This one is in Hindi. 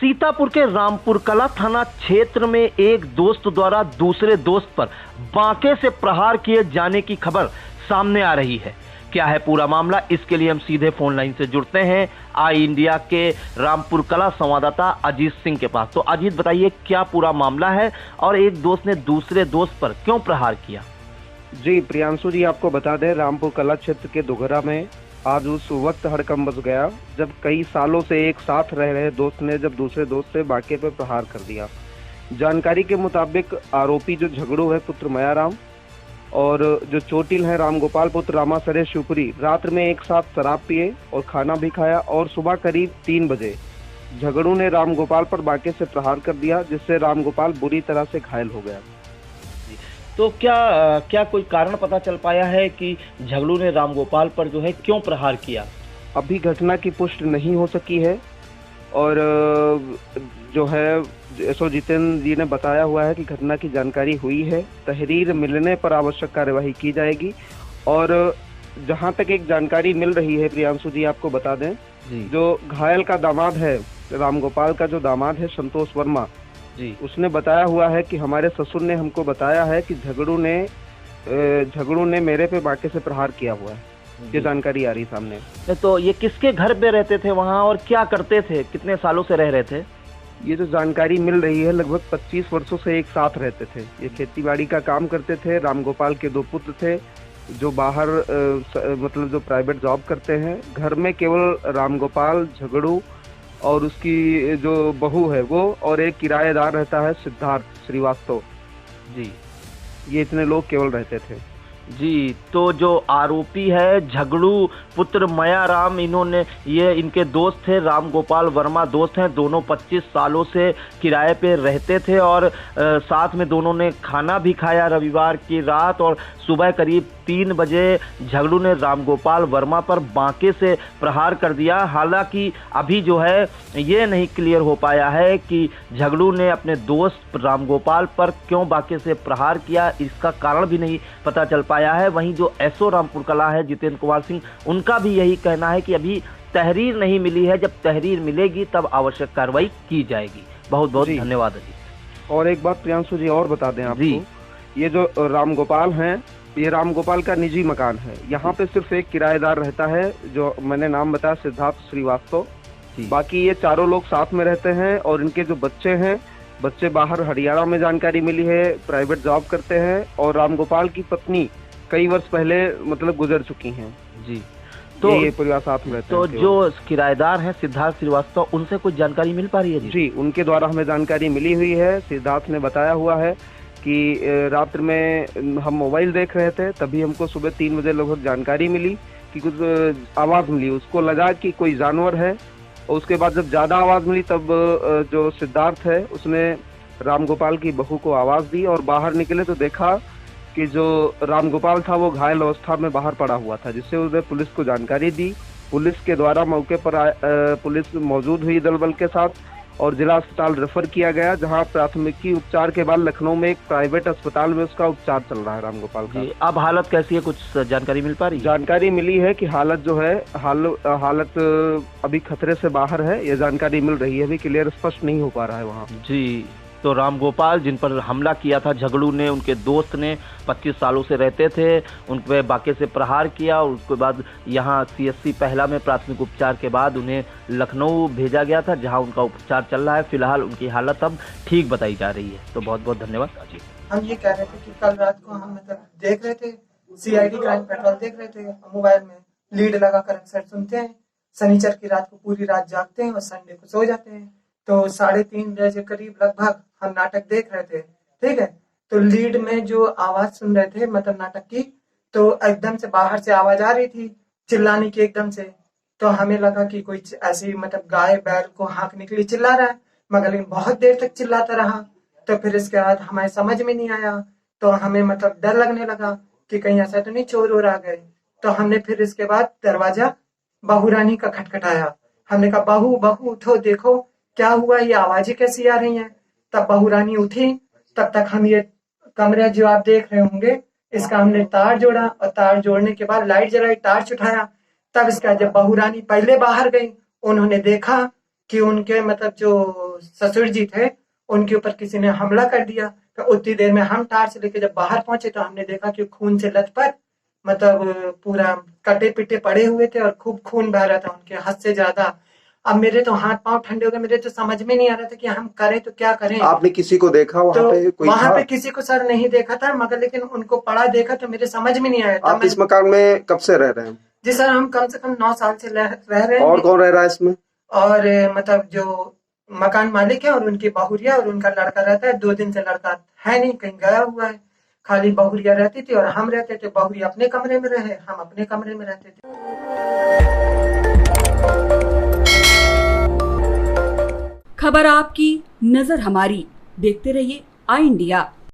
सीतापुर के रामपुर कला थाना क्षेत्र में एक दोस्त द्वारा दूसरे दोस्त पर बांके से प्रहार किए जाने की खबर सामने आ रही है। क्या है पूरा मामला, इसके लिए हम सीधे फोन लाइन से जुड़ते हैं आई इंडिया के रामपुर कला संवाददाता अजीत सिंह के पास। तो अजीत, बताइए क्या पूरा मामला है और एक दोस्त ने दूसरे दोस्त पर क्यों प्रहार किया? जी प्रियांशु जी, आपको बता दें, रामपुर कला क्षेत्र के दुघरा में आज उस वक्त हड़कंप मच गया जब कई सालों से एक साथ रह रहे दोस्त ने जब दूसरे दोस्त से बांके पर प्रहार कर दिया। जानकारी के मुताबिक आरोपी जो झगड़ू है पुत्र मयाराम और जो चोटिल है रामगोपाल पुत्र रामासरे शिवपुरी रात में एक साथ शराब पिए और खाना भी खाया और सुबह करीब 3 बजे झगड़ू ने रामगोपाल पर बांके से प्रहार कर दिया, जिससे रामगोपाल बुरी तरह से घायल हो गया। तो क्या कोई कारण पता चल पाया है कि झगड़ू ने रामगोपाल पर जो है क्यों प्रहार किया? अभी घटना की पुष्टि नहीं हो सकी है और जो है एसओ जितेंद्र जी ने बताया हुआ है कि घटना की जानकारी हुई है, तहरीर मिलने पर आवश्यक कार्यवाही की जाएगी। और जहां तक एक जानकारी मिल रही है प्रियांशु जी, आपको बता दें, जो घायल का दामाद है, रामगोपाल का जो दामाद है संतोष वर्मा जी, उसने बताया हुआ है कि हमारे ससुर ने हमको बताया है कि झगड़ू ने मेरे पे बांके से प्रहार किया हुआ है। ये जानकारी आ रही सामने। तो ये किसके घर पे रहते थे वहाँ और क्या करते थे, कितने सालों से रह रहे थे? ये जो जानकारी मिल रही है, लगभग 25 वर्षों से एक साथ रहते थे। ये खेतीबाड़ी का काम करते थे। रामगोपाल के 2 पुत्र थे जो बाहर मतलब जो प्राइवेट जॉब करते हैं। घर में केवल रामगोपाल, झगड़ू और उसकी जो बहू है वो और एक किराएदार रहता है सिद्धार्थ श्रीवास्तव जी। ये इतने लोग केवल रहते थे जी। तो जो आरोपी है झगड़ू पुत्र मयाराम, इनके दोस्त थे, रामगोपाल वर्मा दोस्त हैं, दोनों 25 सालों से किराए पे रहते थे और साथ में दोनों ने खाना भी खाया रविवार की रात। और सुबह करीब 3 बजे झगड़ू ने रामगोपाल वर्मा पर बांके से प्रहार कर दिया। हालांकि अभी जो है ये नहीं क्लियर हो पाया है कि झगड़ू ने अपने दोस्त रामगोपाल पर क्यों बांके से प्रहार किया, इसका कारण भी नहीं पता चल पाया है। वहीं जो एसओ रामपुर कला है जितेंद्र कुमार सिंह, उनका भी यही कहना है कि अभी तहरीर नहीं मिली है, जब तहरीर मिलेगी तब आवश्यक कार्रवाई की जाएगी। बहुत बहुत धन्यवाद अजीत। और एक बात प्रियांशु जी और बता दें आपको, ये जो रामगोपाल हैं, ये रामगोपाल का निजी मकान है। यहाँ पे सिर्फ एक किराएदार रहता है जो मैंने नाम बताया, सिद्धार्थ श्रीवास्तव। बाकी ये चारों लोग साथ में रहते हैं और इनके जो बच्चे हैं, बच्चे बाहर हरियाणा में जानकारी मिली है प्राइवेट जॉब करते हैं। और रामगोपाल की पत्नी कई वर्ष पहले मतलब गुजर चुकी हैं जी। तो ये परिवार साथ में रहते हैं। तो जो किराएदार हैं सिद्धार्थ श्रीवास्तव, उनसे कुछ जानकारी मिल पा रही है? जी, उनके द्वारा हमें जानकारी मिली हुई है। सिद्धार्थ ने बताया हुआ है कि रात्र में हम मोबाइल देख रहे थे, तभी हमको सुबह 3 बजे लगभग जानकारी मिली कि कुछ आवाज मिली। उसको लगा कि कोई जानवर है और उसके बाद जब ज्यादा आवाज मिली तब जो सिद्धार्थ है उसने रामगोपाल की बहू को आवाज दी और बाहर निकले तो देखा कि जो रामगोपाल था वो घायल अवस्था में बाहर पड़ा हुआ था, जिससे उसने पुलिस को जानकारी दी। पुलिस के द्वारा मौके पर पुलिस मौजूद हुई दल बल के साथ और जिला अस्पताल रेफर किया गया, जहां प्राथमिकी उपचार के बाद लखनऊ में एक प्राइवेट अस्पताल में उसका उपचार चल रहा है रामगोपाल का। अब हालत कैसी है, कुछ जानकारी मिल पा रही है? जानकारी मिली है कि हालत जो है हालत अभी खतरे से बाहर है, ये जानकारी मिल रही है। अभी क्लियर स्पष्ट नहीं हो पा रहा है वहाँ जी। तो रामगोपाल जिन पर हमला किया था झगड़ू ने, उनके दोस्त ने 25 सालों से रहते थे, उन पर बांके से प्रहार किया और उसके बाद यहाँ सीएससी पहला में प्राथमिक उपचार के बाद उन्हें लखनऊ भेजा गया था, जहां उनका उपचार चल रहा है। फिलहाल उनकी हालत अब ठीक बताई जा रही है। तो बहुत बहुत धन्यवाद अजीत। हम ये कह रहे थे कि कल रात को हम मतलब देख रहे थे, सीआईडी क्राइम पेट्रोल देख रहे थे, मोबाइल में लीड लगाकर अक्सर सुनते हैं। शनिचर की रात को पूरी रात जागते हैं और संडे को सो जाते हैं। तो 3:30 बजे करीब लगभग हम नाटक देख रहे थे, ठीक है। तो लीड में जो आवाज सुन रहे थे मतलब नाटक की, तो एकदम से बाहर से आवाज आ रही थी चिल्लाने की एकदम से। तो हमें लगा कि कोई ऐसी मतलब गाय बैल को हाँक निकली चिल्ला रहा है, मगर लेकिन बहुत देर तक चिल्लाता रहा। तो फिर इसके बाद हमें समझ में नहीं आया, तो हमें मतलब डर लगने लगा कि कहीं ऐसा तो नहीं चोर वोर आ गए। तो हमने फिर इसके बाद दरवाजा बहू रानी का खटखटाया। हमने कहा बहू बहू उठो, देखो क्या हुआ, ये आवाजें कैसी आ रही हैं। तब बहू रानी उठी। तब तक हम ये कमरा जो आप देख रहे होंगे, इसका हमने तार जोड़ा और तार जोड़ने के बाद लाइट जलाई, टार्च उठाया। तब इसका जब बहू रानी पहले बाहर गई, उन्होंने देखा कि उनके मतलब जो ससुर जी थे उनके ऊपर किसी ने हमला कर दिया। तो उतनी देर में हम टार्च लेके जब बाहर पहुंचे तो हमने देखा कि खून से लथपथ मतलब पूरा कटे पिटे पड़े हुए थे और खूब खून बह रहा था उनके, हद से ज्यादा। अब मेरे तो हाथ पांव ठंडे हो गए, मेरे तो समझ में नहीं आ रहा था कि हम करें तो क्या करें। आपने किसी को देखा वहां तो पे, कोई वहां था? पे किसी को सर नहीं देखा था, मगर लेकिन उनको पड़ा देखा तो मेरे समझ में नहीं आया। तब आप इस मकान में कब से रह रहे हैं? जी सर, हम कम से कम 9 साल से रह रहे हैं। और कौन रह रहा है इसमें? और मतलब जो मकान मालिक है और उनकी बहुरिया और उनका लड़का रहता है। 2 दिन से लड़का है नहीं, कहीं गया हुआ है। खाली बहुरिया रहती थी और हम रहते थे। बहुरिया अपने कमरे में रहे, हम अपने कमरे में रहते थे। खबर आपकी, नजर हमारी। देखते रहिए आई इंडिया।